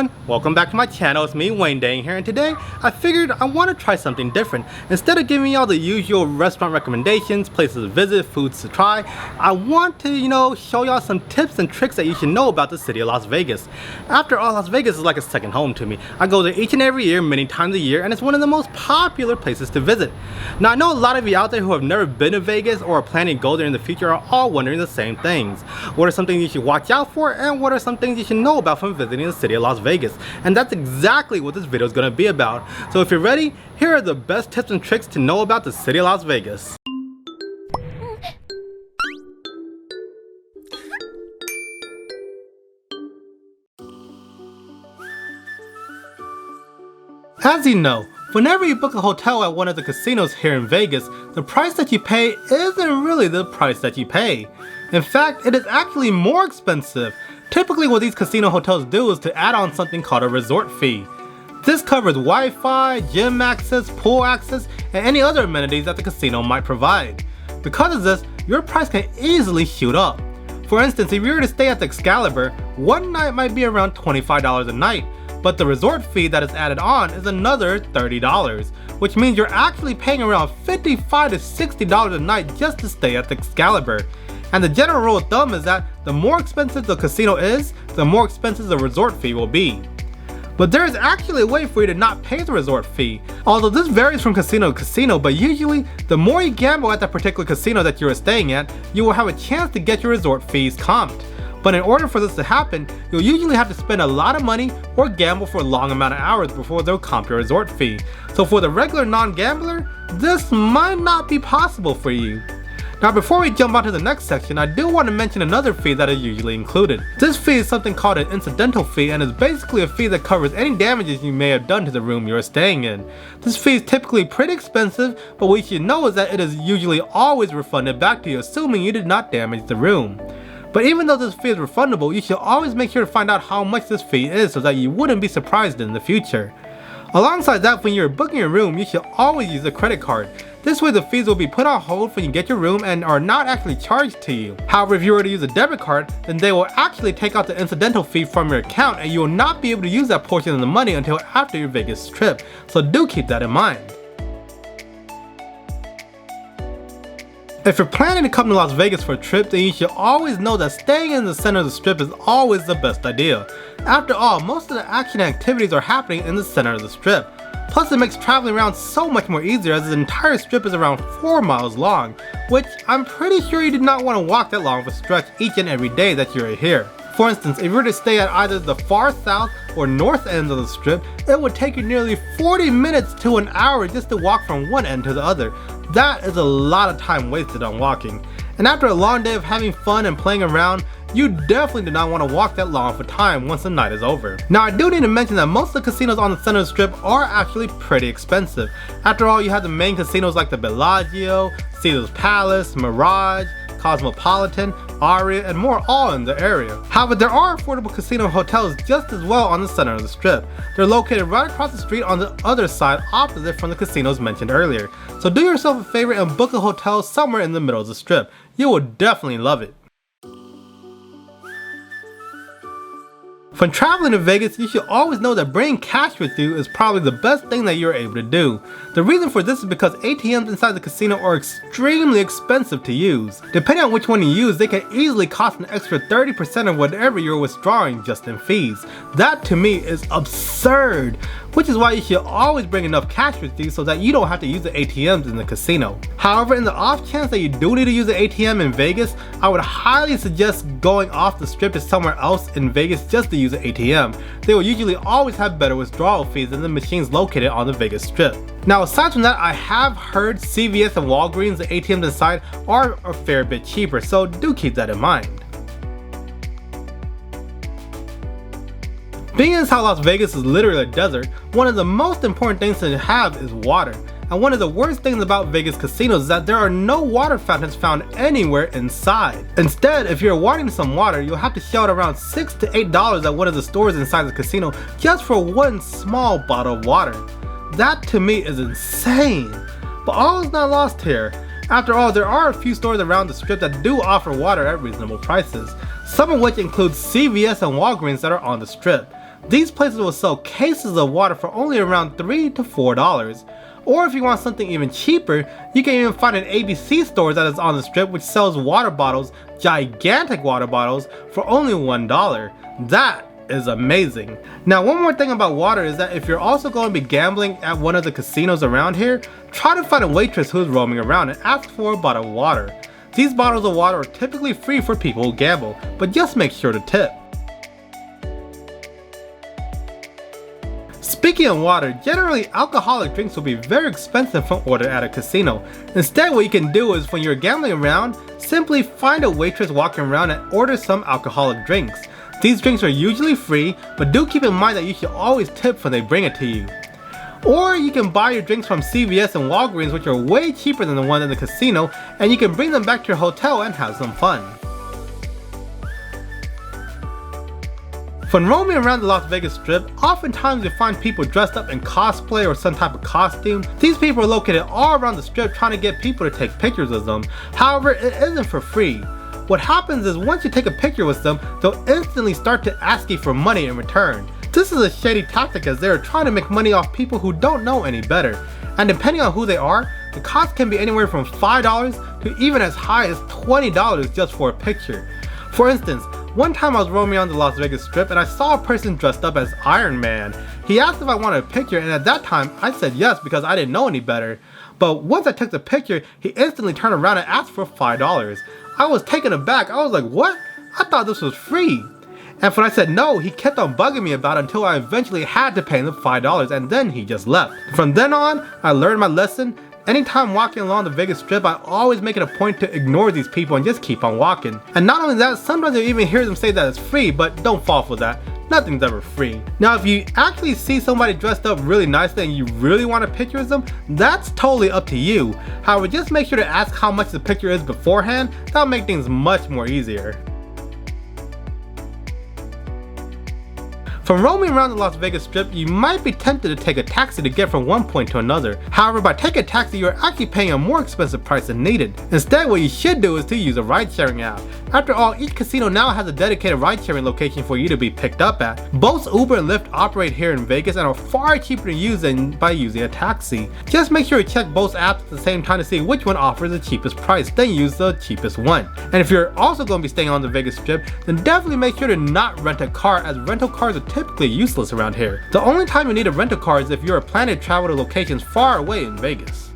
everyone, welcome back to my channel. It's me, Wayne Dang here, and today I figured I want to try something different. Instead of giving you all the usual restaurant recommendations, places to visit, foods to try, I want to, show y'all some tips and tricks that you should know about the city of Las Vegas. After all, Las Vegas is like a second home to me. I go there each and every year, many times a year, and it's one of the most popular places to visit. Now, I know a lot of you out there who have never been to Vegas or are planning to go there in the future are all wondering the same things. What are some things you should watch out for, and what are some things you should know about from visiting the city of Las Vegas? And that's exactly what this video is going to be about. So if you're ready, here are the best tips and tricks to know about the city of Las Vegas. As you know, whenever you book a hotel at one of the casinos here in Vegas, the price that you pay isn't really the price that you pay. In fact, it is actually more expensive. Typically what these casino hotels do is to add on something called a resort fee. This covers Wi-Fi, gym access, pool access, and any other amenities that the casino might provide. Because of this, your price can easily shoot up. For instance, if you were to stay at the Excalibur, one night might be around $25 a night, but the resort fee that is added on is another $30, which means you're actually paying around $55 to $60 a night just to stay at the Excalibur. And the general rule of thumb is that the more expensive the casino is, the more expensive the resort fee will be. But there is actually a way for you to not pay the resort fee. Although this varies from casino to casino, but usually the more you gamble at that particular casino that you are staying at, you will have a chance to get your resort fees comped. But in order for this to happen, you'll usually have to spend a lot of money or gamble for a long amount of hours before they'll comp your resort fee. So for the regular non-gambler, this might not be possible for you. Now before we jump on to the next section, I do want to mention another fee that is usually included. This fee is something called an incidental fee, and is basically a fee that covers any damages you may have done to the room you are staying in. This fee is typically pretty expensive, but what you should know is that it is usually always refunded back to you, assuming you did not damage the room. But even though this fee is refundable, you should always make sure to find out how much this fee is so that you wouldn't be surprised in the future. Alongside that, when you're booking your room, you should always use a credit card. This way the fees will be put on hold when you get your room and are not actually charged to you. However, if you were to use a debit card, then they will actually take out the incidental fee from your account, and you will not be able to use that portion of the money until after your Vegas trip. So do keep that in mind. If you're planning to come to Las Vegas for a trip, then you should always know that staying in the center of the strip is always the best idea. After all, most of the action activities are happening in the center of the strip. Plus it makes traveling around so much more easier, as the entire strip is around 4 miles long, which I'm pretty sure you did not want to walk that long of a stretch each and every day that you're here. For instance, if you were to stay at either the far south or north ends of the strip, it would take you nearly 40 minutes to an hour just to walk from one end to the other. That is a lot of time wasted on walking. And after a long day of having fun and playing around, you definitely do not want to walk that long for time once the night is over. Now I do need to mention that most of the casinos on the center of the strip are actually pretty expensive. After all, you have the main casinos like the Bellagio, Caesar's Palace, Mirage, Cosmopolitan, Aria, and more all in the area. However, there are affordable casino hotels just as well on the center of the strip. They're located right across the street on the other side opposite from the casinos mentioned earlier. So do yourself a favor and book a hotel somewhere in the middle of the strip. You will definitely love it. When traveling to Vegas, you should always know that bringing cash with you is probably the best thing that you're able to do. The reason for this is because ATMs inside the casino are extremely expensive to use. Depending on which one you use, they can easily cost an extra 30% of whatever you're withdrawing just in fees. That to me is absurd, which is why you should always bring enough cash with you so that you don't have to use the ATMs in the casino. However, in the off chance that you do need to use the ATM in Vegas, I would highly suggest going off the strip to somewhere else in Vegas just to use an ATM. They will usually always have better withdrawal fees than the machines located on the Vegas Strip. Now aside from that, I have heard CVS and Walgreens, the ATMs inside, are a fair bit cheaper, so do keep that in mind. Being as how Las Vegas is literally a desert, one of the most important things to have is water. And one of the worst things about Vegas casinos is that there are no water fountains found anywhere inside. Instead, if you're wanting some water, you'll have to shell out around $6 to $8 at one of the stores inside the casino just for one small bottle of water. That to me is insane. But all is not lost here. After all, there are a few stores around the strip that do offer water at reasonable prices, some of which include CVS and Walgreens that are on the strip. These places will sell cases of water for only around $3 to $4. Or if you want something even cheaper, you can even find an ABC store that is on the strip which sells water bottles, gigantic water bottles, for only $1. That is amazing. Now, one more thing about water is that if you're also going to be gambling at one of the casinos around here, try to find a waitress who's roaming around and ask for a bottle of water. These bottles of water are typically free for people who gamble, but just make sure to tip. Speaking of water, generally alcoholic drinks will be very expensive when ordered at a casino. Instead, what you can do is when you're gambling around, simply find a waitress walking around and order some alcoholic drinks. These drinks are usually free, but do keep in mind that you should always tip when they bring it to you. Or you can buy your drinks from CVS and Walgreens, which are way cheaper than the ones in the casino, and you can bring them back to your hotel and have some fun. When roaming around the Las Vegas Strip, oftentimes you find people dressed up in cosplay or some type of costume. These people are located all around the strip trying to get people to take pictures of them. However, it isn't for free. What happens is once you take a picture with them, they'll instantly start to ask you for money in return. This is a shady tactic as they are trying to make money off people who don't know any better. And depending on who they are, the cost can be anywhere from $5 to even as high as $20 just for a picture. For instance, one time I was roaming on the Las Vegas Strip and I saw a person dressed up as Iron Man. He asked if I wanted a picture, and at that time I said yes because I didn't know any better. But once I took the picture, he instantly turned around and asked for $5. I was taken aback. I was like, what? I thought this was free. And when I said no, he kept on bugging me about it until I eventually had to pay him the $5, and then he just left. From then on, I learned my lesson. Anytime walking along the Vegas Strip, I always make it a point to ignore these people and just keep on walking. And not only that, sometimes you even hear them say that it's free, but don't fall for that. Nothing's ever free. Now, if you actually see somebody dressed up really nicely and you really want a picture of them, that's totally up to you. However, just make sure to ask how much the picture is beforehand. That'll make things much more easier. From roaming around the Las Vegas Strip, you might be tempted to take a taxi to get from one point to another. However, by taking a taxi, you are actually paying a more expensive price than needed. Instead, what you should do is to use a ride-sharing app. After all, each casino now has a dedicated ride-sharing location for you to be picked up at. Both Uber and Lyft operate here in Vegas and are far cheaper to use than by using a taxi. Just make sure you check both apps at the same time to see which one offers the cheapest price, then use the cheapest one. And if you're also going to be staying on the Vegas Strip, then definitely make sure to not rent a car, as rental cars are typically useless around here. The only time you need a rental car is if you are planning to travel to locations far away in Vegas.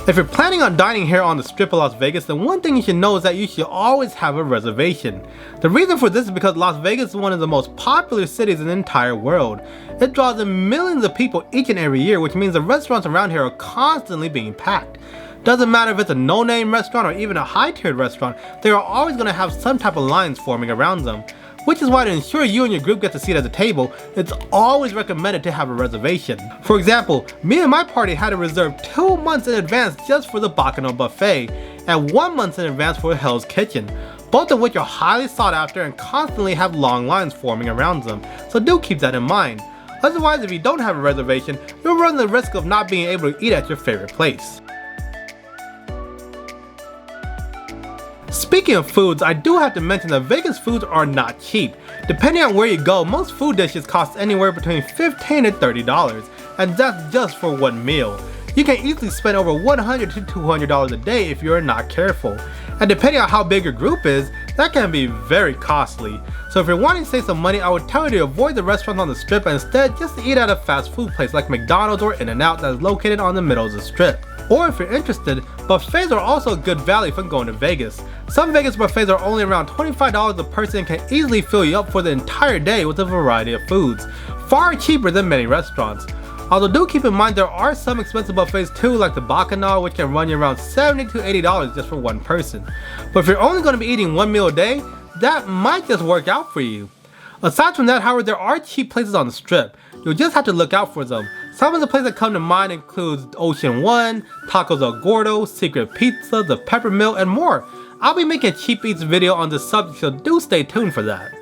If you're planning on dining here on the Strip of Las Vegas, then one thing you should know is that you should always have a reservation. The reason for this is because Las Vegas is one of the most popular cities in the entire world. It draws in millions of people each and every year, which means the restaurants around here are constantly being packed. Doesn't matter if it's a no-name restaurant or even a high-tiered restaurant, they are always going to have some type of lines forming around them. Which is why to ensure you and your group get a seat at the table, it's always recommended to have a reservation. For example, me and my party had to reserve 2 months in advance just for the Bacchanal Buffet, and 1 month in advance for Hell's Kitchen, both of which are highly sought after and constantly have long lines forming around them, so do keep that in mind. Otherwise, if you don't have a reservation, you'll run the risk of not being able to eat at your favorite place. Speaking of foods, I do have to mention that Vegas foods are not cheap. Depending on where you go, most food dishes cost anywhere between $15 to $30, and that's just for one meal. You can easily spend over $100 to $200 a day if you're not careful. And depending on how big your group is, that can be very costly. So if you're wanting to save some money, I would tell you to avoid the restaurants on the Strip and instead just eat at a fast food place like McDonald's or In-N-Out that is located on the middle of the Strip. Or if you're interested, buffets are also a good value when going to Vegas. Some Vegas buffets are only around $25 a person and can easily fill you up for the entire day with a variety of foods, far cheaper than many restaurants. Although do keep in mind there are some expensive buffets too, like the Bacchanal, which can run you around $70 to $80 just for one person. But if you're only going to be eating one meal a day, that might just work out for you. Aside from that, however, there are cheap places on the Strip. You'll just have to look out for them. Some of the places that come to mind include Ocean One, Tacos El Gordo, Secret Pizza, the Peppermill, and more. I'll be making a cheap eats video on this subject, so do stay tuned for that.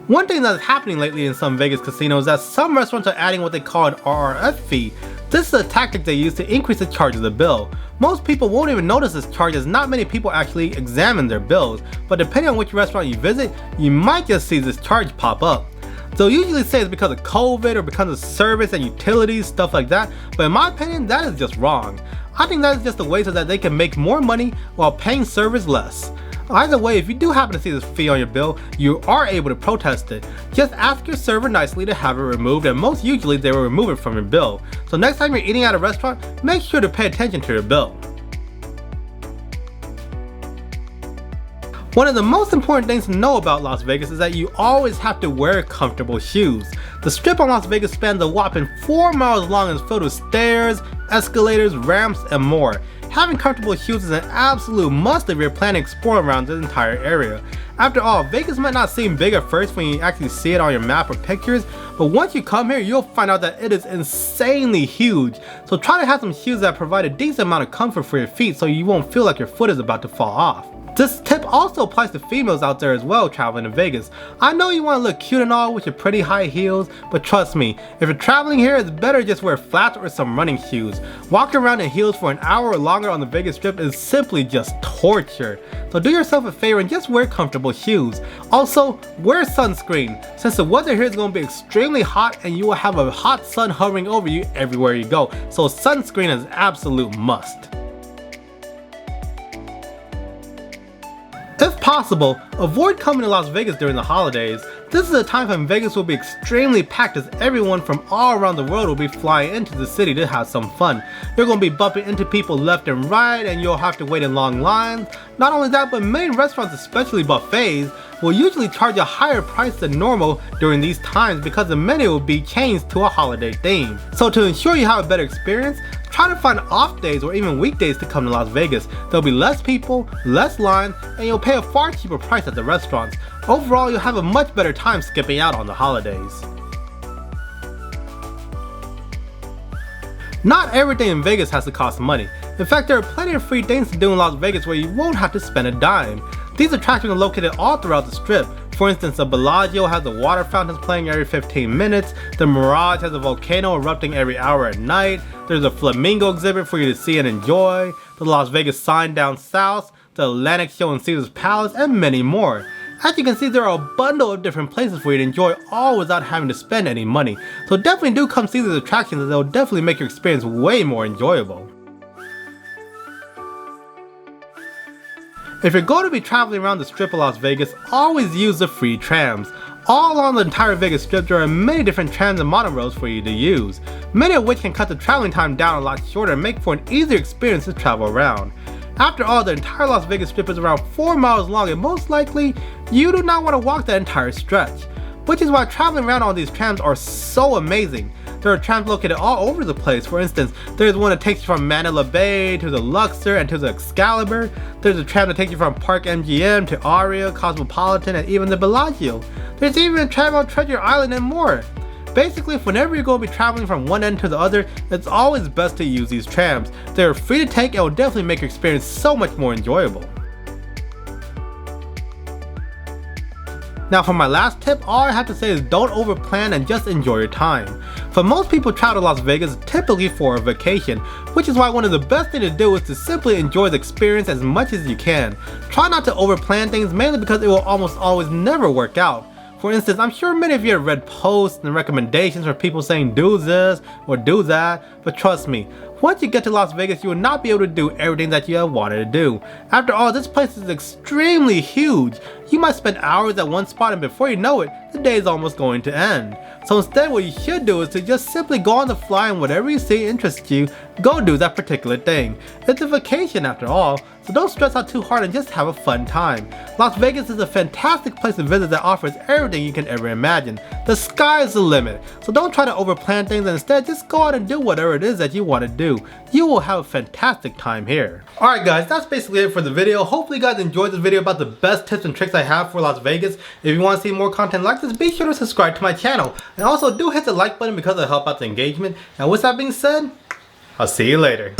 One thing that's happening lately in some Vegas casinos is that some restaurants are adding what they call an RRF fee. This This is a tactic they use to increase the charge of the bill. Most people won't even notice this charge as not many people actually examine their bills, but depending on which restaurant you visit, you might just see this charge pop up. They'll usually say it's because of COVID or because of service and utilities, stuff like that, but in my opinion, that is just wrong. I think that is just a way so that they can make more money while paying servers less. Either way, if you do happen to see this fee on your bill, you are able to protest it. Just ask your server nicely to have it removed, and most usually they will remove it from your bill. So next time you're eating at a restaurant, make sure to pay attention to your bill. One of the most important things to know about Las Vegas is that you always have to wear comfortable shoes. The strip on Las Vegas spans a whopping 4 miles long and is filled with stairs, escalators, ramps, and more. Having comfortable shoes is an absolute must if you're planning to explore around this entire area. After all, Vegas might not seem big at first when you actually see it on your map or pictures, but once you come here, you'll find out that it is insanely huge. So try to have some shoes that provide a decent amount of comfort for your feet so you won't feel like your foot is about to fall off. This tip also applies to females out there as well traveling to Vegas. I know you want to look cute and all with your pretty high heels, but trust me, if you're traveling here, it's better just wear flats or some running shoes. Walking around in heels for an hour or longer on the Vegas Strip is simply just torture. So do yourself a favor and just wear comfortable shoes. Also, wear sunscreen, since the weather here is going to be extremely hot and you will have a hot sun hovering over you everywhere you go. So sunscreen is an absolute must. If possible, avoid coming to Las Vegas during the holidays. This is a time when Vegas will be extremely packed as everyone from all around the world will be flying into the city to have some fun. You're going to be bumping into people left and right and you'll have to wait in long lines. Not only that, but many restaurants, especially buffets, will usually charge a higher price than normal during these times because the menu will be changed to a holiday theme. So to ensure you have a better experience, try to find off days or even weekdays to come to Las Vegas. There'll be less people, less line, and you'll pay a far cheaper price at the restaurants. Overall, you'll have a much better time skipping out on the holidays. Not everything in Vegas has to cost money. In fact, there are plenty of free things to do in Las Vegas where you won't have to spend a dime. These attractions are located all throughout the Strip. For instance, the Bellagio has the water fountains playing every 15 minutes, the Mirage has a volcano erupting every hour at night, there's a flamingo exhibit for you to see and enjoy, the Las Vegas sign down south, the Atlantic show in Caesar's Palace, and many more. As you can see, there are a bundle of different places for you to enjoy all without having to spend any money. So definitely do come see these attractions as they'll definitely make your experience way more enjoyable. If you're going to be traveling around the Strip of Las Vegas, always use the free trams. All along the entire Vegas Strip, there are many different trams and monorails for you to use, many of which can cut the traveling time down a lot shorter and make for an easier experience to travel around. After all, the entire Las Vegas Strip is around 4 miles long and most likely, you do not want to walk that entire stretch. Which is why traveling around on these trams are so amazing. There are trams located all over the place. For instance, there's one that takes you from Mandalay Bay to the Luxor and to the Excalibur. There's a tram that takes you from Park MGM to Aria, Cosmopolitan, and even the Bellagio. There's even a tram on Treasure Island and more. Basically, whenever you're going to be traveling from one end to the other, it's always best to use these trams. They're free to take and will definitely make your experience so much more enjoyable. Now for my last tip, all I have to say is don't overplan and just enjoy your time. For most people travel to Las Vegas typically for a vacation, which is why one of the best things to do is to simply enjoy the experience as much as you can. Try not to overplan things, mainly because it will almost always never work out. For instance, I'm sure many of you have read posts and recommendations for people saying do this or do that, but trust me, once you get to Las Vegas, you will not be able to do everything that you have wanted to do. After all, this place is extremely huge. You might spend hours at one spot and before you know it, the day is almost going to end. So instead, what you should do is to just simply go on the fly and whatever you see interests you, go do that particular thing. It's a vacation after all, so don't stress out too hard and just have a fun time. Las Vegas is a fantastic place to visit that offers everything you can ever imagine. The sky is the limit, so don't try to overplan things and instead just go out and do whatever it is that you want to do. You will have a fantastic time here. Alright guys, that's basically it for the video. Hopefully you guys enjoyed this video about the best tips and tricks I have for Las Vegas. If you want to see more content like this, be sure to subscribe to my channel. And also do hit the like button because it'll help out the engagement. And with that being said, I'll see you later.